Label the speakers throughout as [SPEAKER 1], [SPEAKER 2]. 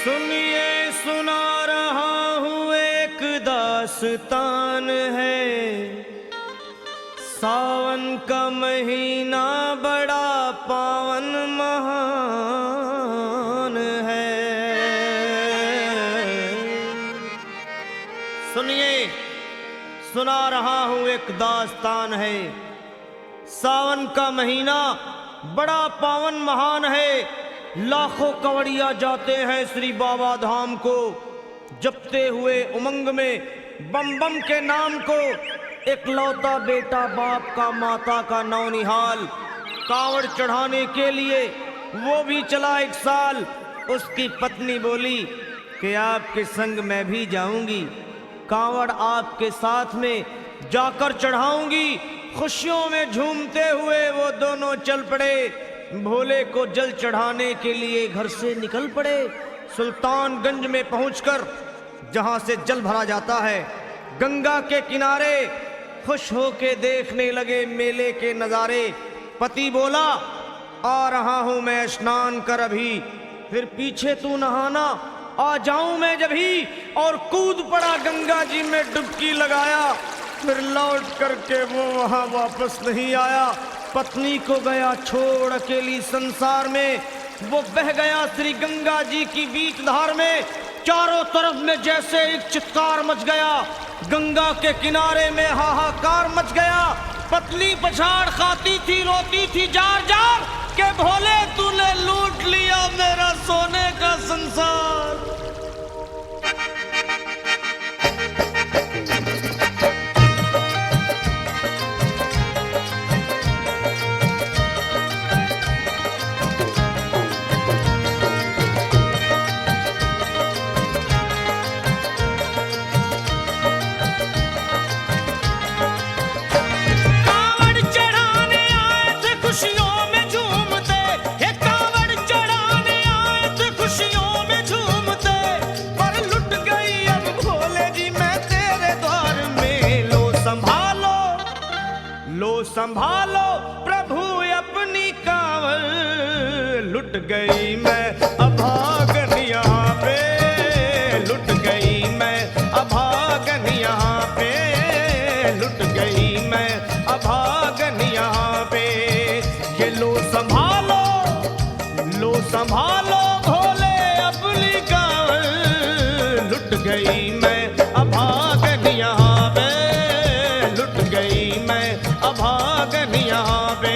[SPEAKER 1] सुनिए सुना रहा हूँ एक दास्तान है। सावन का महीना बड़ा पावन महान है। सुनिए सुना रहा हूँ एक दास्तान है। सावन का महीना बड़ा पावन महान है। लाखों कवड़िया जाते हैं श्री बाबा धाम को, जपते हुए उमंग में बम बम के नाम को। एक लौता बेटा बाप का माता का नौनिहाल, कांवड़ चढ़ाने के लिए वो भी चला एक साल। उसकी पत्नी बोली कि आपके संग मैं भी जाऊंगी, कांवड़ आपके साथ में जाकर चढ़ाऊंगी। खुशियों में झूमते हुए वो दोनों चल पड़े। भोले को जल चढ़ाने के लिए घर से निकल पड़े। सुल्तानगंज में पहुंचकर जहां से जल भरा जाता है, गंगा के किनारे खुश होके देखने लगे मेले के नजारे। पति बोला आ रहा हूं मैं स्नान कर अभी, फिर पीछे तू नहाना आ जाऊं मैं जभी। और कूद पड़ा गंगा जी में डुबकी लगाया। फिर लौट करके वो वहां वापस नहीं आया। पत्नी को गया छोड़ अकेली संसार में। वो बह गया श्री गंगा जी की बीच धार में। चारों तरफ में जैसे एक चित्कार मच गया, गंगा के किनारे में हाहाकार मच गया। पत्नी पछाड़ खाती थी, रोती थी जार जार के भोले तूने लूट लिया मेरा सोने का संसार। संभालो प्रभु अपनी कांवड़, लुट गई मैं अभागन यहाँ पे, लुट गई मैं अभागन यहाँ पे, लुट गई मैं अभागन यहाँ पे। ये लो संभालो भोले अपनी कांवड़, लुट गई मैं अभागन यहाँ पे, लुट गई मैं अभागन यहाँ पे।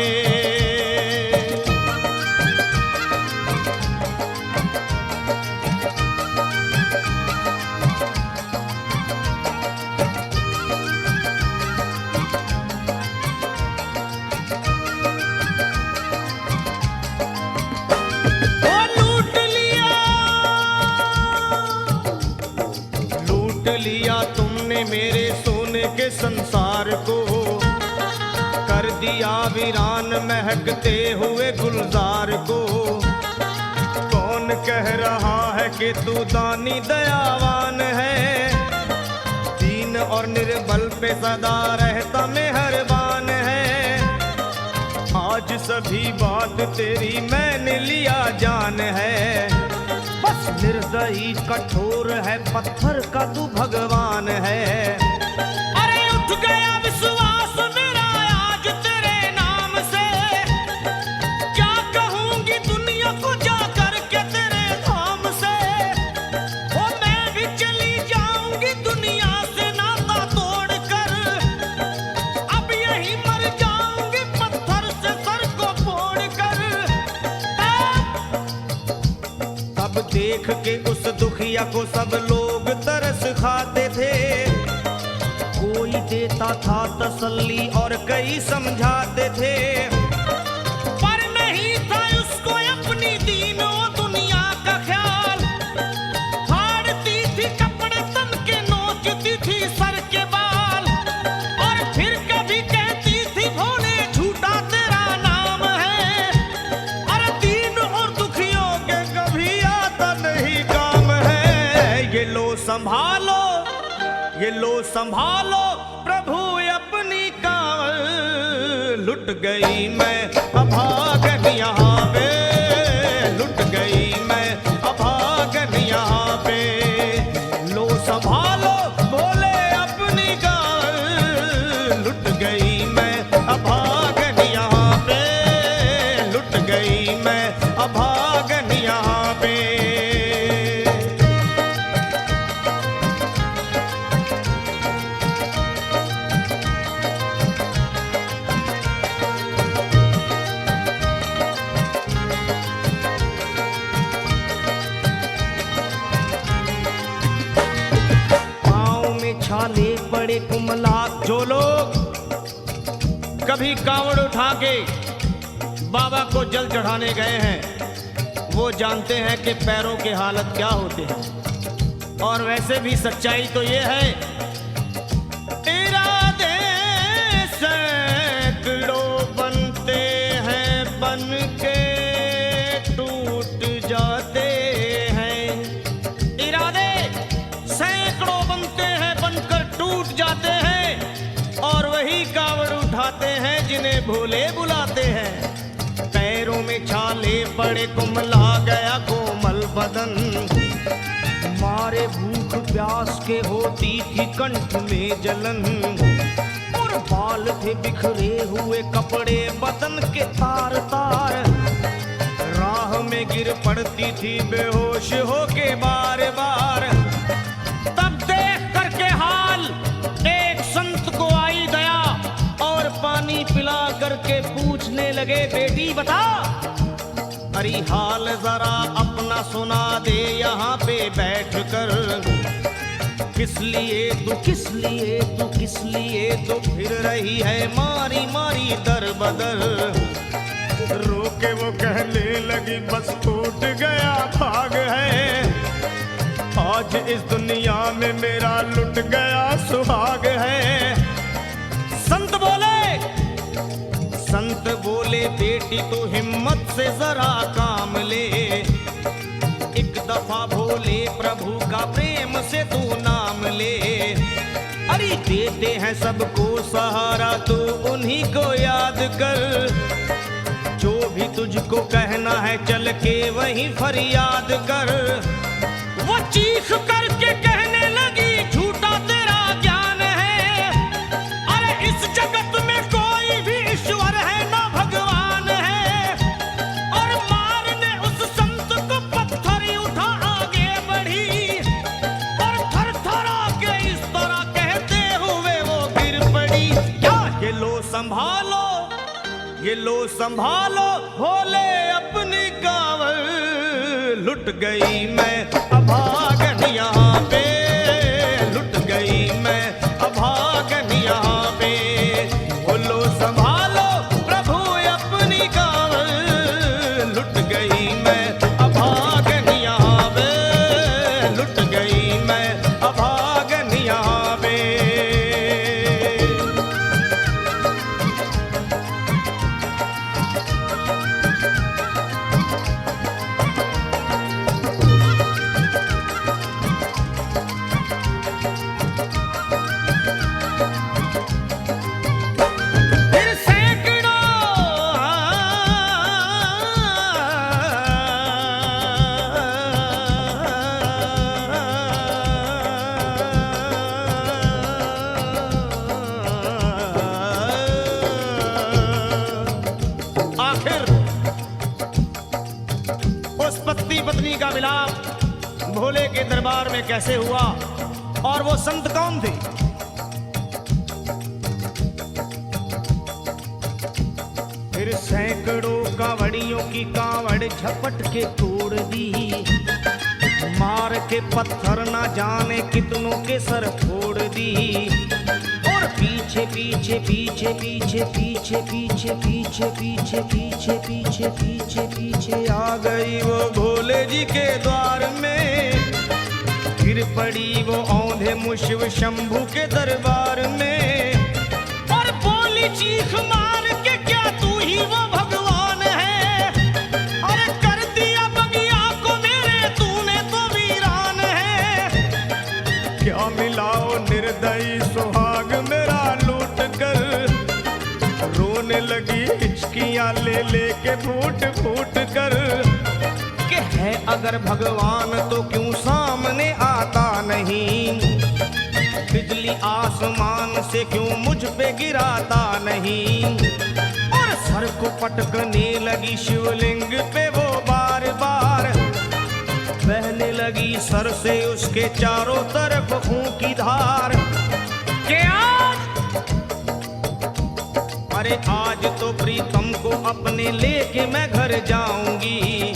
[SPEAKER 1] लूट लिया तुमने मेरे सोने के संसार को, कर दिया वीरान महकते हुए गुलजार को। कौन कह रहा है कि तू दानी दयावान है, दीन और निर्बल पे सदा रहता मेहरबान है। आज सभी बात तेरी मैंने लिया जान है, बस निर्दयी कठोर है पत्थर का तू भगवान है। अरे उठ गया विश्वास मेरा आज तेरे नाम से, क्या कहूंगी दुनिया को जा करके तेरे धाम से। ओ मैं भी चली जाऊंगी दुनिया से नाता तोड़कर, अब यही मर जाऊंगी पत्थर से सर को फोड़कर। तब देख के उस दुखिया को सब लोग तरस खाते थे। कोई देता था तसल्ली और कई समझाते थे, पर नहीं था उसको अपनी दीनों दुनिया का ख्याल। फाड़ती थी कपड़े तन के, नोचती थी सर के बाल, और फिर कभी कहती थी भोले झूठा तेरा नाम है। अरे दीन और दुखियों के कभी आता नहीं काम है। ये लो संभालो प्रभु अपनी कांवड़, लुट गई मैं अभागन यहाँ पे, लुट गई मैं अभागन यहाँ पड़े कुमला। जो लोग कभी कांवड़ उठा के बाबा को जल चढ़ाने गए हैं वो जानते हैं कि पैरों के हालत क्या होते हैं। और वैसे भी सच्चाई तो ये है, इरादे सैकड़ों बनते हैं बन के टूट जाते हैं। इरादे सैकड़ों बनते हैं बनकर टूट जाते हैं और वही कांवड़ उठाते हैं जिन्हें भोले बुलाते हैं। पैरों में छाले पड़े कुमला गया कोमल बदन, मारे भूख प्यास के होती थी कंठ में जलन। और बाल थे बिखरे हुए कपड़े बदन के तार तार, राह में गिर पड़ती थी बेहोश होके बार बार। तब देख करके हाल एक संत को आई दया और पानी पिला करके पूछने लगे, बेटी बता अरे हाल जरा अपना सुना दे यहाँ पे बैठ कर। किस लिए तू किस लिए तू किस लिए तू फिर रही है मारी मारी दर बदर। रोके वो कहने लगी बस टूट गया भाग है, आज इस दुनिया में मेरा लुट गया सुहाग है। संत बोले बेटी तू हिम्मत से जरा काम ले, एक दफा भोले प्रभु का प्रेम से तू नाम ले। अरे देते हैं सबको सहारा तू उन्हीं को याद कर, जो भी तुझको कहना है चल के वहीं फरियाद कर। वो चीख करके कहने लगी झूठा तेरा ज्ञान है, अरे इस जगत में कोई भी ईश्वर है ना भगवान है। और मारने उस संत को पत्थर ही उठा आगे बढ़ी और थर थर आके इस तरह कहते हुए वो गिर पड़ी। क्या ये लो संभालो ये लो संभालो भोले अपनी कांवड़ लुट गई मैं अभागन यहाँ पे, लुट गई मैं अभागन यहाँ पे। बोलो संभालो प्रभु अपनी कांवड़ लुट गई मैं अभागन यहाँ पे, लुट गई मैं अभागन यहाँ पे। पत्नी का मिलाप भोले के दरबार में कैसे हुआ और वो संत कौन थे? फिर सैकड़ों कांवड़ियों की कांवड़ झपट के तोड़ दी, मार के पत्थर ना जाने कितनों के सर फोड़ दी। और पीछे पीछे पीछे पीछे पीछे पीछे पीछे पीछे पीछे पीछे पीछे पीछे आ गई वो भोले जी के द्वार में। गिर पड़ी वो औंधे मुशिव शंभू के दरबार में और बोली चीख मार के क्या तू ही वो भगवान है? अरे कर दिया बगिया को मेरे तूने तो वीरान है। क्या मिलाओ निर्दयी सुहाग मेरा लूट कर, रोने लगी हिचकियां ले लेके फूट फूट कर। कि है अगर भगवान तो क्यों सामने आता नहीं, बिजली आसमान से क्यों मुझ पे गिराता नहीं। और सर को पटकने लगी शिवलिंग पे वो बार बार, बहने लगी सर से उसके चारों तरफ खून की धार। के अरे आज तो प्रीतम को अपने लेके मैं घर जाऊंगी,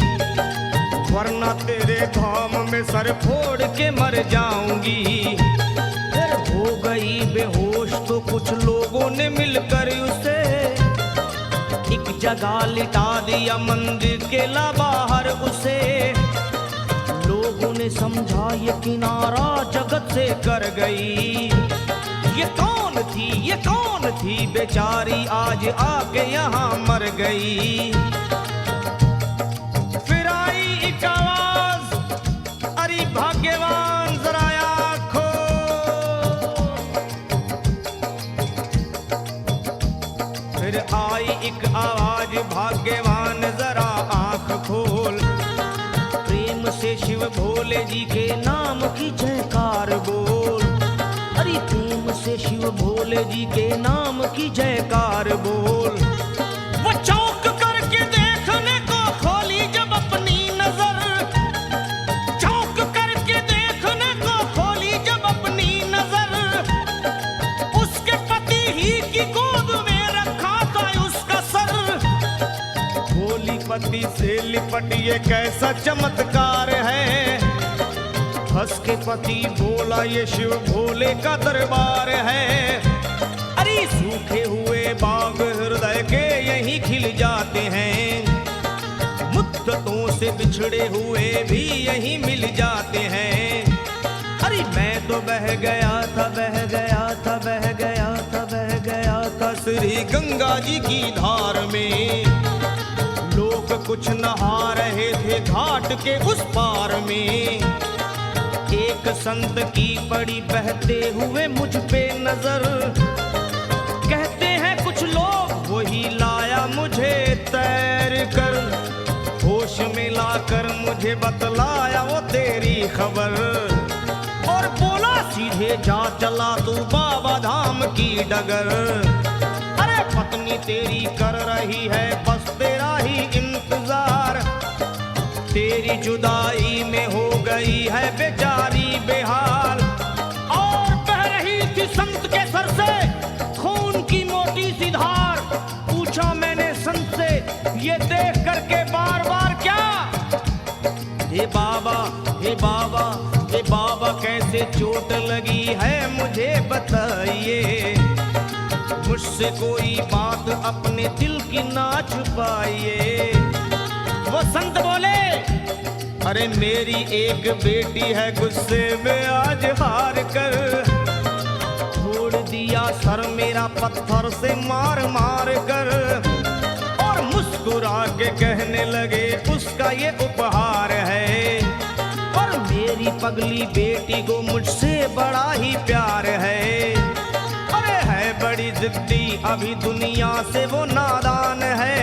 [SPEAKER 1] वरना तेरे धाम में सर फोड़ के मर जाऊंगी। फिर हो गई कुछ लोगों ने मिलकर उसे एक जगह लिटा दिया मंदिर के ला बाहर उसे। लोगों ने समझा ये किनारा जगत से कर गई। ये कौन थी बेचारी आज आके यहाँ मर गई। फिर आई एक आवाज, अरे भाग्यवान जरा आँख खोल। फिर आई एक आवाज, भाग्यवान जरा आँख खोल। प्रेम से शिव भोले जी के नाम की जयकार बोल। अरे प्रेम से शिव भोले जी के नाम की जयकार बोल। वो चौंक करके देखने को खोली जब अपनी नजर, चौंक करके देखने को खोली जब अपनी नजर। उसके पति ही की गोद में रखा था उसका सर। भोली पति से लिपट ये कैसा चमत्कार है। हंस के पति बोला ये शिव भोले का दरबार है। अरे सूखे हुए बाग हृदय के यहीं खिल जाते हैं। मुद्दतों से बिछड़े हुए भी यहीं मिल जाते हैं। अरे मैं तो बह गया था, बह गया था, बह गया था, बह गया था श्री गंगा जी की धार में। लोग कुछ नहा रहे थे घाट के उस पार में। एक संत की पड़ी बहते हुए मुझ पे नजर। कहते हैं कुछ लोग वही लाया मुझे तैर कर। होश में लाकर मुझे बतलाया वो तेरी खबर। और बोला सीधे जा चला तू बाबा धाम की डगर। अरे पत्नी तेरी कर रही है बस तेरा ही इंतजार। तेरी जुदाई में हो गई है बेचारी बेहाल। और बह रही थी संत के सर से खून की मोटी सी धार। पूछा मैंने संत से ये देख करके बार बार क्या। हे बाबा, हे बाबा, हे बाबा कैसे चोट लगी है मुझे बताइए। मुझसे कोई बात अपने दिल की ना छुपाइए। वो संत बोले अरे मेरी एक बेटी है गुस्से में आज हार कर। छोड़ दिया सर मेरा पत्थर से मार मार कर। और मुस्कुरा के कहने लगे उसका ये उपहार है। और मेरी पगली बेटी को मुझसे बड़ा ही प्यार है। अरे है बड़ी जिद्दी अभी दुनिया से वो नादान है।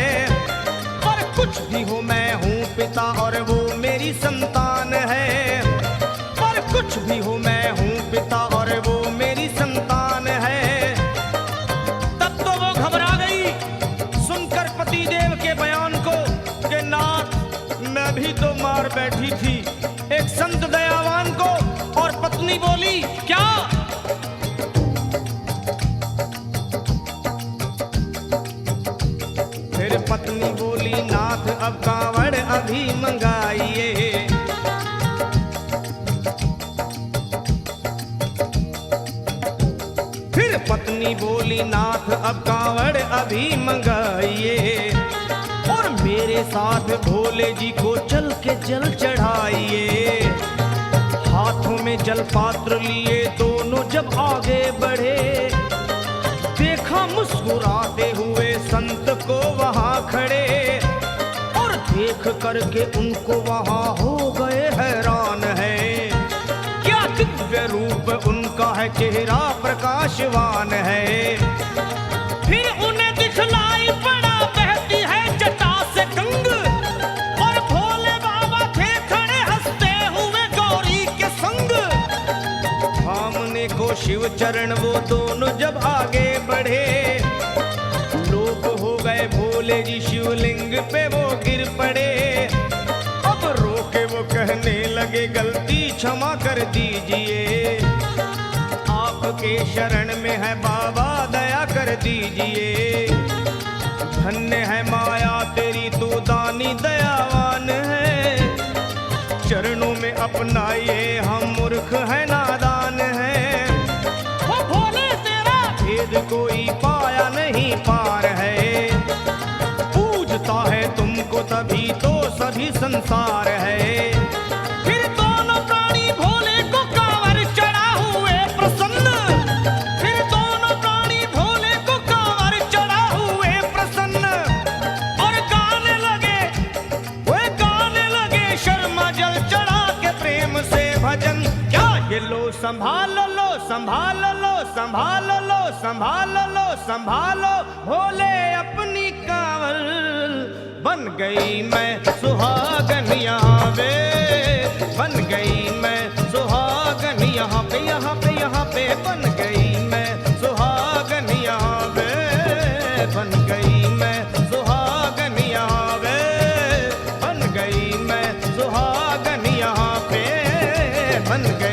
[SPEAKER 1] पर कुछ भी हो मैं हूँ पिता और वो मेरी संतान है। पर कुछ भी हो मैं हूँ पिता और वो मेरी संतान है। तब तो वो घबरा गई सुनकर पतिदेव के बयान को कि नाथ मैं भी तो मार बैठी थी एक संत दयावान को। और पत्नी बोली क्या। फिर पत्नी बोली नाथ अब कांवड़ अभी मंगाइए। फिर पत्नी बोली नाथ अब कांवड़ अभी मंगाइए। और मेरे साथ भोले जी को चल के जल चढ़ाइए। हाथों में जल पात्र लिए दोनों जब आगे बढ़े। देखा मुस्कुराते हुए संत को वहां खड़े। और देख करके उनको वहां हो गए हैरान है। क्या दिव्य रूप उनका है, चेहरा प्रकाशवान है। फिर उन्हें दिखलाई पड़ा बहती है जटा से गंग। और भोले बाबा थे खड़े हंसते हुए गौरी के संग। सामने को शिव चरण वो दोनों जब आगे बढ़े। लोग हो गए भोले जी शिवलिंग पे वो गिर पड़े। अब रोके वो कहने लगे गलती क्षमा कर दीजिए। आपके शरण में है बाबा दया कर दीजिए। धन्य है माया तेरी तू दानी दयावान है। चरणों में अपनाइए हम मूर्ख है नादान है। वो भोले तेरा भेद कोई पाया नहीं पार है। पूजता है तुमको तभी तो सभी संसार है। फिर दोनों प्राणी भोले को कांवर चढ़ा हुए प्रसन्न, फिर दोनों प्राणी भोले को कांवर चढ़ा हुए प्रसन्न, और गाने लगे, वे गाने लगे शर्मा जल चढ़ा के प्रेम से भजन। क्या ये लो संभाल लो, संभाल लो, संभाल लो, संभाल लो, संभालो भोले अपनी कांवर। बन गई मैं सुहागन यहाँ पे, बन गई मैं सुहागन यहाँ पे, यहाँ पे, यहाँ पे बन गई मैं सुहागन यहाँ पे, बन गई मैं सुहागन यहाँ पे, बन गई मैं सुहागन यहाँ पे, बन गई